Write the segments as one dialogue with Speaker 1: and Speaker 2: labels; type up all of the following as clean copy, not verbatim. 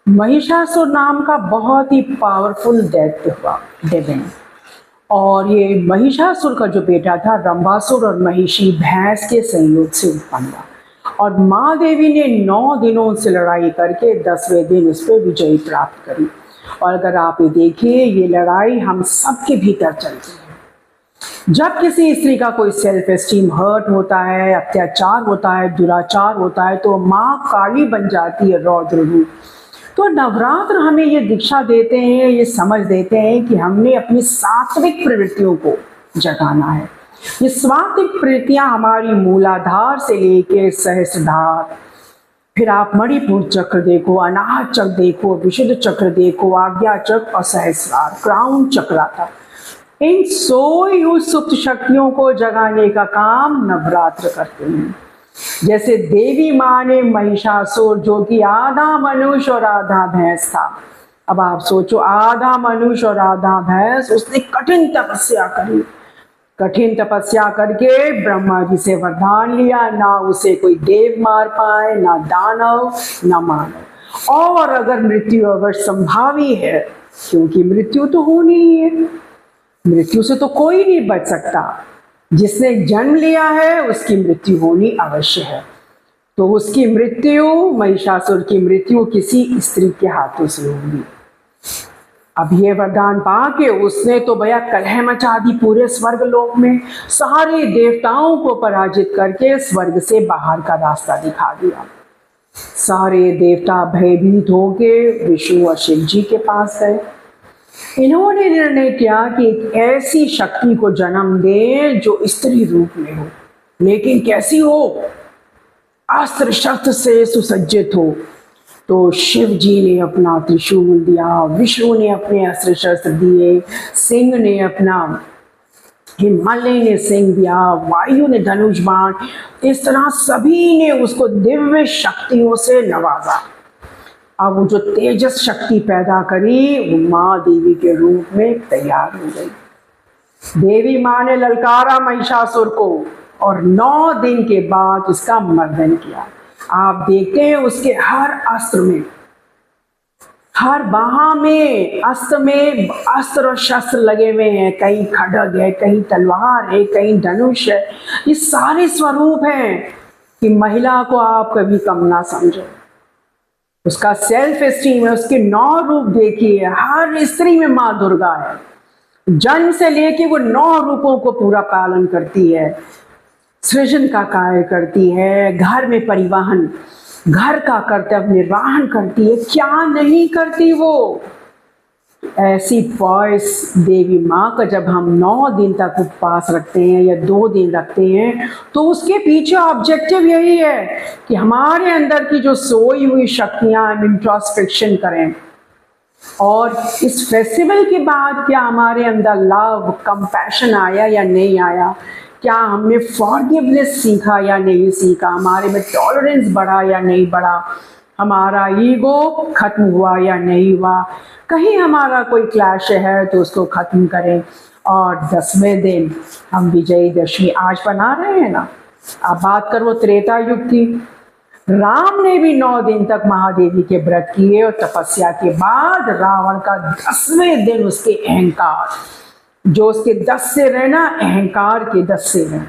Speaker 1: महिषासुर नाम का बहुत ही पावरफुल दैत्य हुआ देवेन। और ये महिषासुर का जो बेटा था रंभासुर और महिषी भैंस के संयोग से उत्पन्न हुआ। और माँ देवी ने 9 दिनों से लड़ाई करके 10वें दिन उस पर विजय प्राप्त करी। और अगर आप ये देखिए, ये लड़ाई हम सबके भीतर चलती है। जब किसी स्त्री का कोई सेल्फ एस्टीम हर्ट होता है, अत्याचार होता है, दुराचार होता है, तो माँ काली बन जाती है, रौद्र रूप। तो नवरात्र हमें ये दीक्षा देते हैं, ये समझ देते हैं कि हमने अपनी सात्विक प्रवृत्तियों को जगाना है। ये सात्विक प्रवृत्तियां हमारी मूलाधार से लेके सहस्त्रधार, फिर आप मणिपुर चक्र देखो, अनाहत चक्र देखो, विशुद्ध चक्र देखो, आज्ञा चक्र और सहस्त्रार, क्राउन चक्र आता। इन सोई हुई सुप्त शक्तियों को जगाने का काम नवरात्र करते हैं। जैसे देवी माँ ने महिषासुर, जो कि आधा मनुष्य और आधा भैंस था, अब आप सोचो, आधा मनुष्य और आधा भैंस, उसने कठिन तपस्या करी। कठिन तपस्या करके ब्रह्मा जी से वरदान लिया, ना उसे कोई देव मार पाए, ना दानव, ना मानव। और अगर मृत्यु अवश्य संभावी है, क्योंकि मृत्यु तो होनी ही है, मृत्यु से तो कोई नहीं बच सकता। जिसने जन्म लिया है उसकी मृत्यु होनी अवश्य है। तो उसकी मृत्यु, महिषासुर की मृत्यु किसी स्त्री के हाथों से होगी। अब ये वरदान पाके उसने तो भैया कलह मचा दी पूरे स्वर्ग लोक में, सारे देवताओं को पराजित करके स्वर्ग से बाहर का रास्ता दिखा दिया। सारे देवता भयभीत होके विष्णु और शिव जी के पास गए। इन्होंने निर्णय किया कि एक ऐसी शक्ति को जन्म दें जो स्त्री रूप में हो, लेकिन कैसी हो? अस्त्र शस्त्र से सुसज्जित हो। तो शिव जी ने अपना त्रिशूल दिया, विष्णु ने अपने अस्त्र शस्त्र दिए, सिंह ने अपना, हिमालय ने सिंह दिया, वायु ने धनुष बाण, इस तरह सभी ने उसको दिव्य शक्तियों से नवाजा। अब वो जो तेजस शक्ति पैदा करी, वो माँ देवी के रूप में तैयार हो गई। देवी माँ ने ललकारा महिषासुर को और 9 दिन के बाद उसका मर्दन किया। आप देखते हैं उसके हर अस्त्र में, हर बाह में, अस्त्र में अस्त्र और शस्त्र लगे हुए हैं। कहीं खड्ग है, कहीं तलवार है, कहीं धनुष है। ये सारे स्वरूप हैं कि महिला को आप कभी कम ना समझो। उसका सेल्फ एस्टीम है, उसके 9 रूप देखिए। हर स्त्री में माँ दुर्गा है। जन्म से लेके वो 9 रूपों को पूरा पालन करती है, सृजन का कार्य करती है, घर में परिवहन, घर का कर्तव्य निर्वहन करती है। क्या नहीं करती वो? ऐसी वॉइस देवी माँ का जब हम 9 दिन तक उपवास रखते हैं या 2 दिन रखते हैं, तो उसके पीछे ऑब्जेक्टिव यही है कि हमारे अंदर की जो सोई हुई शक्तियाँ, हम इंट्रोस्पेक्शन करें। और इस फेस्टिवल के बाद क्या हमारे अंदर लव, कंपैशन आया या नहीं आया? क्या हमने फॉरगिवनेस सीखा या नहीं सीखा? हमारे में टॉलरेंस बढ़ा या नहीं बढ़ा? हमारा ईगो खत्म हुआ या नहीं हुआ? कहीं हमारा कोई क्लैश है तो उसको खत्म करें। और 10वें दिन हम विजयदशमी आज बना रहे हैं ना। अब बात करो त्रेता युग की। राम ने भी 9 दिन तक महादेवी के व्रत किए और तपस्या के बाद रावण का 10वें दिन उसके अहंकार, जो उसके 10 सिर है ना, अहंकार के 10 सिर हैं।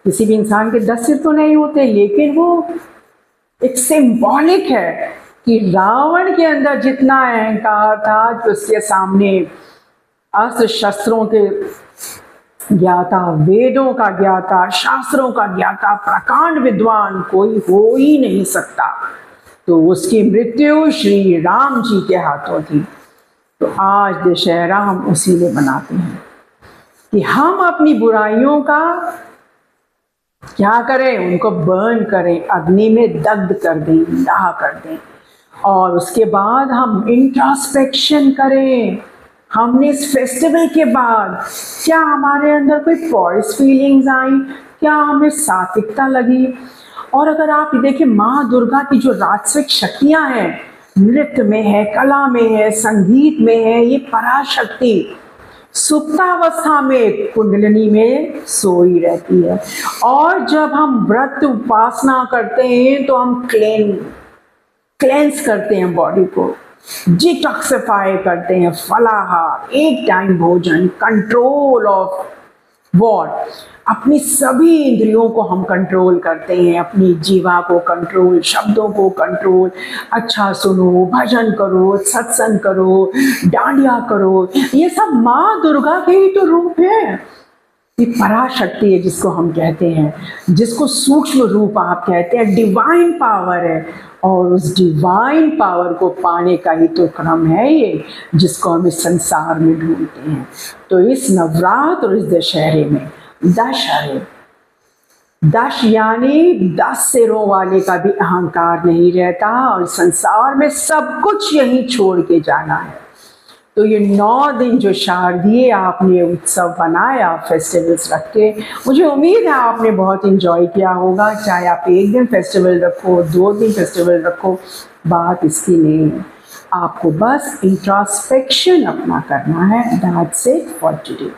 Speaker 1: किसी भी इंसान के 10 सिर तो नहीं होते, लेकिन वो एक सिंबॉलिक है कि रावण के अंदर जितना अहंकार था कि उसके सामने अस्त्र शस्त्रों के ज्ञाता, वेदों का ज्ञाता, शास्त्रों का ज्ञाता, प्रकांड विद्वान कोई हो ही नहीं सकता। तो उसकी मृत्यु श्री राम जी के हाथों थी। तो आज दशहरा हम उसी लिए मनाते हैं कि हम अपनी बुराइयों का क्या करें, उनको बर्न करें, अग्नि में दग्ध कर दें, दाह कर दें। और उसके बाद हम इंट्रोस्पेक्शन करें। हमने इस फेस्टिवल के बाद क्या हमारे अंदर कोई पॉइस फीलिंग्स आई? क्या हमें सात्विकता लगी? और अगर आप देखिए, माँ दुर्गा की जो राजसिक शक्तियाँ हैं, नृत्य में है, कला में है, संगीत में है, ये पराशक्ति सुप्तावस्था में कुंडलिनी में सोई रहती है। और जब हम व्रत उपासना करते हैं तो हम क्लेंस करते हैं बॉडी को, डिटॉक्सिफाई करते हैं, फलाहार, एक टाइम भोजन, कंट्रोल ऑफ वॉट, अपनी सभी इंद्रियों को हम कंट्रोल करते हैं, अपनी जीवा को कंट्रोल, शब्दों को कंट्रोल, अच्छा सुनो, भजन करो, सत्संग करो, डांडिया करो, ये सब माँ दुर्गा के ही तो रूप है। ये पराशक्ति है जिसको हम कहते हैं, जिसको सूक्ष्म रूप आप कहते हैं, डिवाइन पावर है। और उस डिवाइन पावर को पाने का ही तो क्रम है ये, जिसको हम इस संसार में ढूंढते हैं। तो इस नवरात्र और इस दशहरे में 10 है, 10 यानी 10 सिरों वाले का भी अहंकार नहीं रहता, और संसार में सब कुछ यहीं छोड़ के जाना है। तो ये 9 दिन जो शारदीय आपने उत्सव बनाया, फेस्टिवल्स रख के, मुझे उम्मीद है आपने बहुत इंजॉय किया होगा। चाहे आप 1 दिन फेस्टिवल रखो, 2 दिन फेस्टिवल रखो, बात इसकी नहीं है। आपको बस इंट्रोस्पेक्शन अपना करना है। That's it for today.